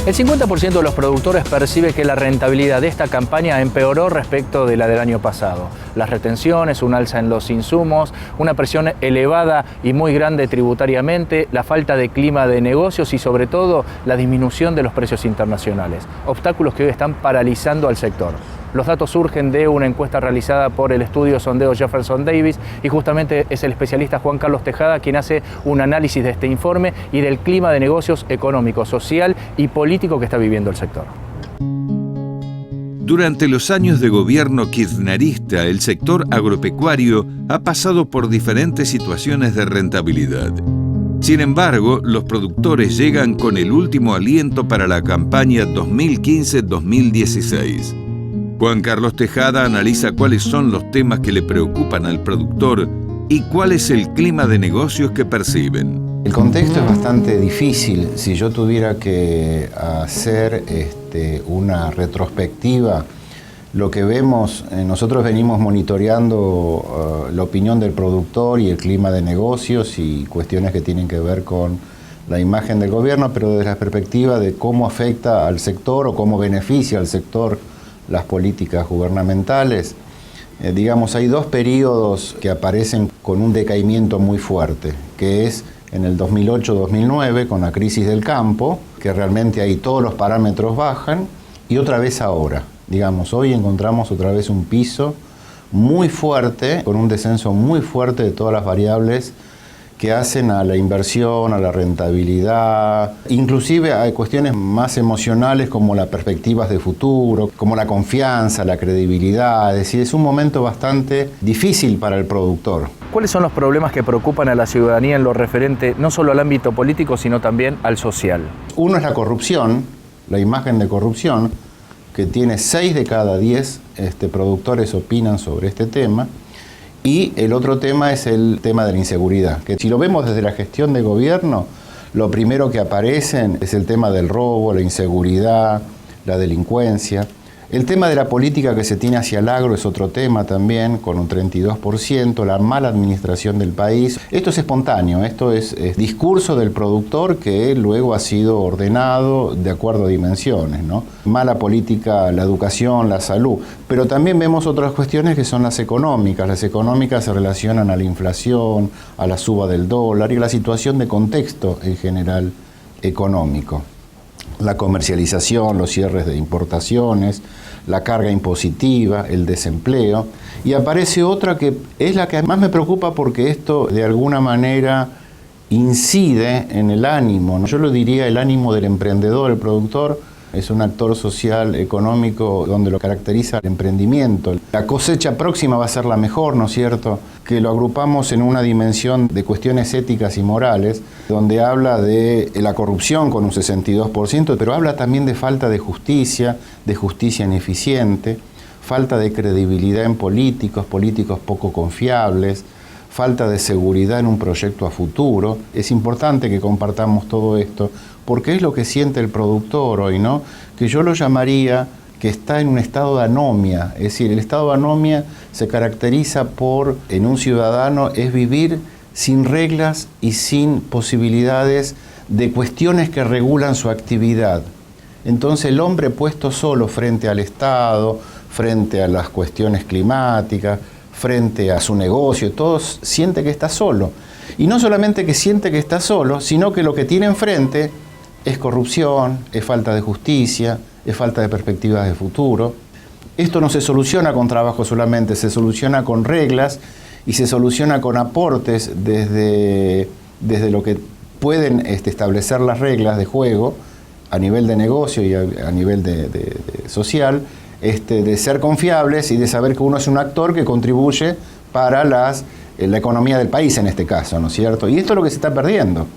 El 50% de los productores percibe que la rentabilidad de esta campaña empeoró respecto de la del año pasado. Las retenciones, un alza en los insumos, una presión elevada y muy grande tributariamente, la falta de clima de negocios y sobre todo la disminución de los precios internacionales. Obstáculos que hoy están paralizando al sector. Los datos surgen de una encuesta realizada por el estudio sondeo Jefferson Davis y justamente es el especialista Juan Carlos Tejada quien hace un análisis de este informe y del clima de negocios económico, social y político que está viviendo el sector. Durante los años de gobierno kirchnerista, el sector agropecuario ha pasado por diferentes situaciones de rentabilidad. Sin embargo, los productores llegan con el último aliento para la campaña 2015-2016. Juan Carlos Tejada analiza cuáles son los temas que le preocupan al productor y cuál es el clima de negocios que perciben. El contexto es bastante difícil. Si yo tuviera que hacer una retrospectiva, lo que vemos, nosotros venimos monitoreando la opinión del productor y el clima de negocios y cuestiones que tienen que ver con la imagen del gobierno, pero desde la perspectiva de cómo afecta al sector o cómo beneficia al sector las políticas gubernamentales. Digamos, hay dos periodos que aparecen con un decaimiento muy fuerte, que es en el 2008-2009 con la crisis del campo, que realmente ahí todos los parámetros bajan, y otra vez ahora. Digamos, hoy encontramos otra vez un piso muy fuerte, con un descenso muy fuerte de todas las variables que hacen a la inversión, a la rentabilidad. Inclusive hay cuestiones más emocionales como las perspectivas de futuro, como la confianza, la credibilidad. Es decir, es un momento bastante difícil para el productor. ¿Cuáles son los problemas que preocupan a la ciudadanía en lo referente no solo al ámbito político, sino también al social? Uno es la corrupción, la imagen de corrupción, que tiene 6 de cada 10 productores opinan sobre este tema. Y el otro tema es el tema de la inseguridad, que si lo vemos desde la gestión de gobierno, lo primero que aparecen es el tema del robo, la inseguridad, la delincuencia. El tema de la política que se tiene hacia el agro es otro tema también, con un 32%, la mala administración del país. Esto es espontáneo, esto es discurso del productor que luego ha sido ordenado de acuerdo a dimensiones, ¿no? Mala política, la educación, la salud. Pero también vemos otras cuestiones que son las económicas. Las económicas se relacionan a la inflación, a la suba del dólar y a la situación de contexto en general económico. La comercialización, los cierres de importaciones, la carga impositiva, el desempleo. Y aparece otra que es la que más me preocupa porque esto de alguna manera incide en el ánimo, ¿no? Yo lo diría el ánimo del emprendedor, el productor. Es un actor social, económico, donde lo caracteriza el emprendimiento. La cosecha próxima va a ser la mejor, ¿no es cierto? Que lo agrupamos en una dimensión de cuestiones éticas y morales, donde habla de la corrupción con un 62%, pero habla también de falta de justicia ineficiente, falta de credibilidad en políticos poco confiables, falta de seguridad en un proyecto a futuro. Es importante que compartamos todo esto, porque es lo que siente el productor hoy, ¿no? Que yo lo llamaría que está en un estado de anomia. Es decir, el estado de anomia se caracteriza por, en un ciudadano, es vivir sin reglas y sin posibilidades de cuestiones que regulan su actividad. Entonces el hombre puesto solo frente al Estado, frente a las cuestiones climáticas, frente a su negocio, todos siente que está solo. Y no solamente que siente que está solo, sino que lo que tiene enfrente es corrupción, es falta de justicia, es falta de perspectivas de futuro. Esto no se soluciona con trabajo solamente, se soluciona con reglas y se soluciona con aportes desde lo que pueden establecer las reglas de juego a nivel de negocio y a nivel de social, de ser confiables y de saber que uno es un actor que contribuye para la economía del país en este caso, ¿no es cierto? Y esto es lo que se está perdiendo.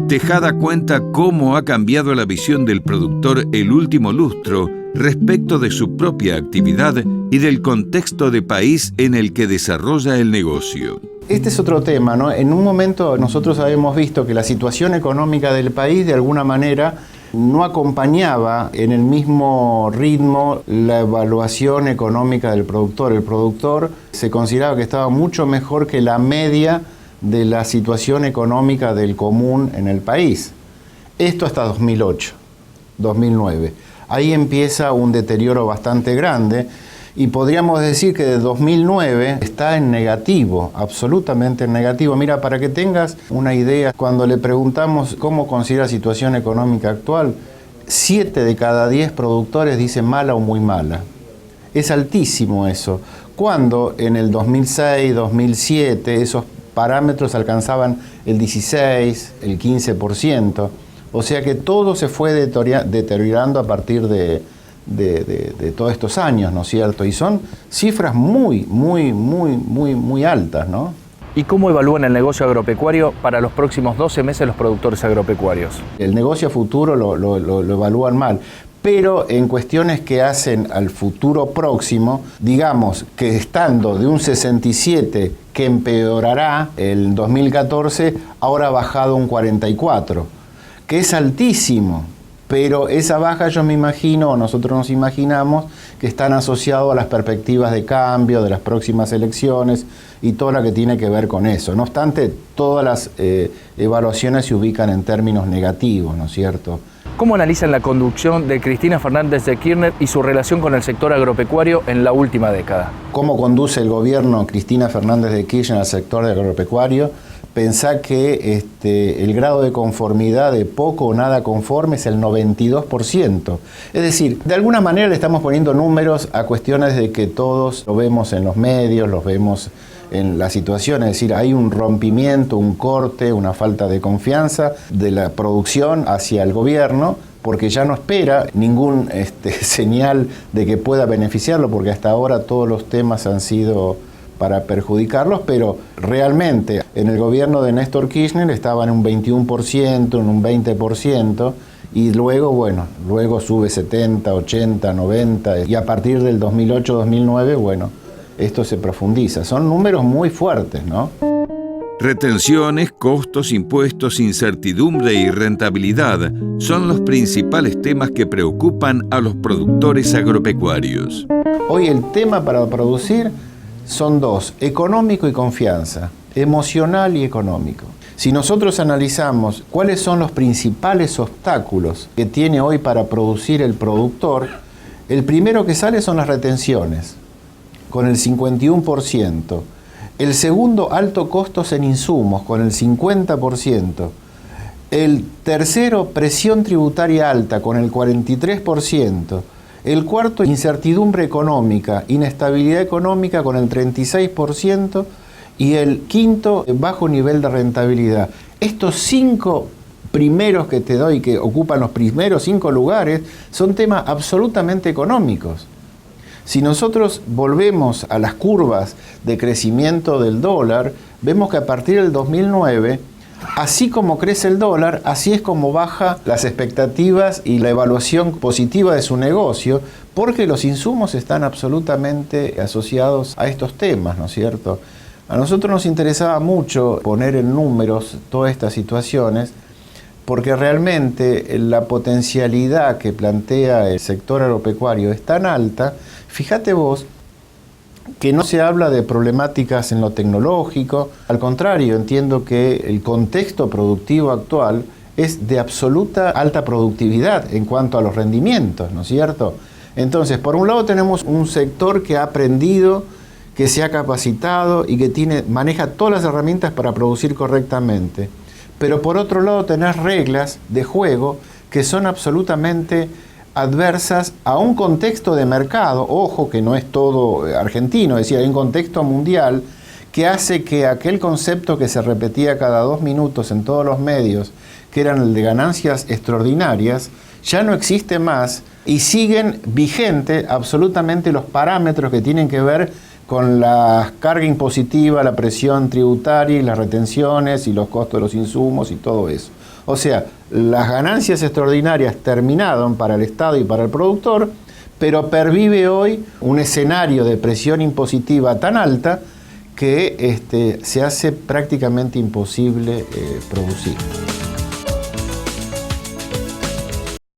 Tejada cuenta cómo ha cambiado la visión del productor el último lustro respecto de su propia actividad y del contexto de país en el que desarrolla el negocio. Este es otro tema, ¿no? En un momento nosotros habíamos visto que la situación económica del país de alguna manera no acompañaba en el mismo ritmo la evaluación económica del productor. El productor se consideraba que estaba mucho mejor que la media de la situación económica del común en el país. Esto hasta 2008. 2009. Ahí empieza un deterioro bastante grande y podríamos decir que de 2009 está en negativo, absolutamente en negativo. Mira, para que tengas una idea, cuando le preguntamos cómo considera la situación económica actual, 7 de cada 10 productores dicen mala o muy mala. Es altísimo eso. Cuando en el 2006, 2007 esos parámetros alcanzaban el 16, el 15%. O sea que todo se fue deteriorando a partir de todos estos años, ¿no es cierto? Y son cifras muy altas, ¿no? ¿Y cómo evalúan el negocio agropecuario para los próximos 12 meses los productores agropecuarios? El negocio a futuro lo evalúan mal, pero en cuestiones que hacen al futuro próximo, digamos que estando de un 67 que empeorará el 2014, ahora ha bajado un 44, que es altísimo. Pero esa baja yo me imagino, o nosotros nos imaginamos, que están asociados a las perspectivas de cambio de las próximas elecciones y todo lo que tiene que ver con eso. No obstante, todas las evaluaciones se ubican en términos negativos, ¿no es cierto? ¿Cómo analizan la conducción de Cristina Fernández de Kirchner y su relación con el sector agropecuario en la última década? ¿Cómo conduce el gobierno Cristina Fernández de Kirchner al sector agropecuario? Pensá que el grado de conformidad de poco o nada conforme es el 92%. Es decir, de alguna manera le estamos poniendo números a cuestiones de que todos lo vemos en los medios, los vemos en la situación, es decir, hay un rompimiento, un corte, una falta de confianza de la producción hacia el gobierno, porque ya no espera ningún señal de que pueda beneficiarlo, porque hasta ahora todos los temas han sido para perjudicarlos, pero realmente en el gobierno de Néstor Kirchner estaba en un 21%, en un 20%, y luego sube 70, 80, 90, y a partir del 2008-2009, esto se profundiza. Son números muy fuertes, ¿no? Retenciones, costos, impuestos, incertidumbre y rentabilidad son los principales temas que preocupan a los productores agropecuarios. Hoy el tema para producir son dos: económico y confianza, emocional y económico. Si nosotros analizamos cuáles son los principales obstáculos que tiene hoy para producir el productor, el primero que sale son las retenciones, con el 51%. El segundo, alto costos en insumos, con el 50%. El tercero, presión tributaria alta, con el 43%. El cuarto, incertidumbre económica, inestabilidad económica con el 36%, y el quinto, bajo nivel de rentabilidad. Estos 5 primeros que te doy, que ocupan los primeros 5 lugares, son temas absolutamente económicos. Si nosotros volvemos a las curvas de crecimiento del dólar, vemos que a partir del 2009, así como crece el dólar, así es como baja las expectativas y la evaluación positiva de su negocio, porque los insumos están absolutamente asociados a estos temas, ¿no es cierto? A nosotros nos interesaba mucho poner en números todas estas situaciones, porque realmente la potencialidad que plantea el sector agropecuario es tan alta. Fíjate vos que no se habla de problemáticas en lo tecnológico, al contrario, entiendo que el contexto productivo actual es de absoluta alta productividad en cuanto a los rendimientos, ¿no es cierto? Entonces, por un lado tenemos un sector que ha aprendido, que se ha capacitado y que maneja todas las herramientas para producir correctamente. Pero por otro lado tenés reglas de juego que son absolutamente adversas a un contexto de mercado, ojo que no es todo argentino, es decir, hay un contexto mundial que hace que aquel concepto que se repetía cada 2 minutos en todos los medios, que eran el de ganancias extraordinarias, ya no existe más y siguen vigentes absolutamente los parámetros que tienen que ver con la carga impositiva, la presión tributaria y las retenciones y los costos de los insumos y todo eso. O sea, las ganancias extraordinarias terminaron para el Estado y para el productor, pero pervive hoy un escenario de presión impositiva tan alta que se hace prácticamente imposible producir.